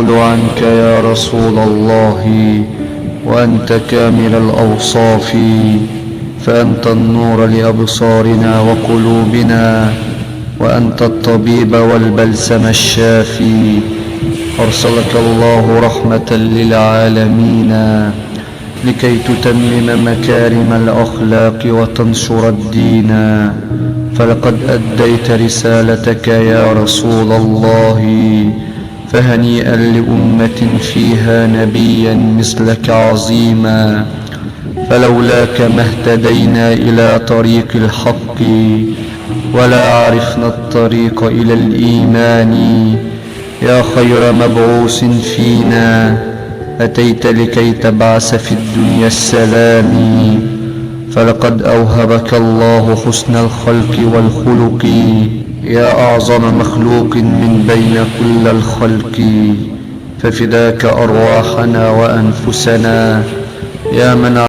أقول عنك يا رسول الله وأنت كامل الأوصاف، فأنت النور لأبصارنا وقلوبنا، وأنت الطبيب والبلسم الشافي. أرسلك الله رحمة للعالمين لكي تتمم مكارم الأخلاق وتنشر الدين، فلقد أديت رسالتك يا رسول الله، فهنيئا لأمة فيها نبيا مثلك عظيما، فلولاك ما اهتدينا إلى طريق الحق ولا عرفنا الطريق إلى الإيمان. يا خير مبعوث فينا أتيت لكي تبعث في الدنيا السلام، فلقد أوهبك الله حسن الخلق والخلق، يا أعظم مخلوق من بين كل الخلق، ففداك أرواحنا وأنفسنا يا من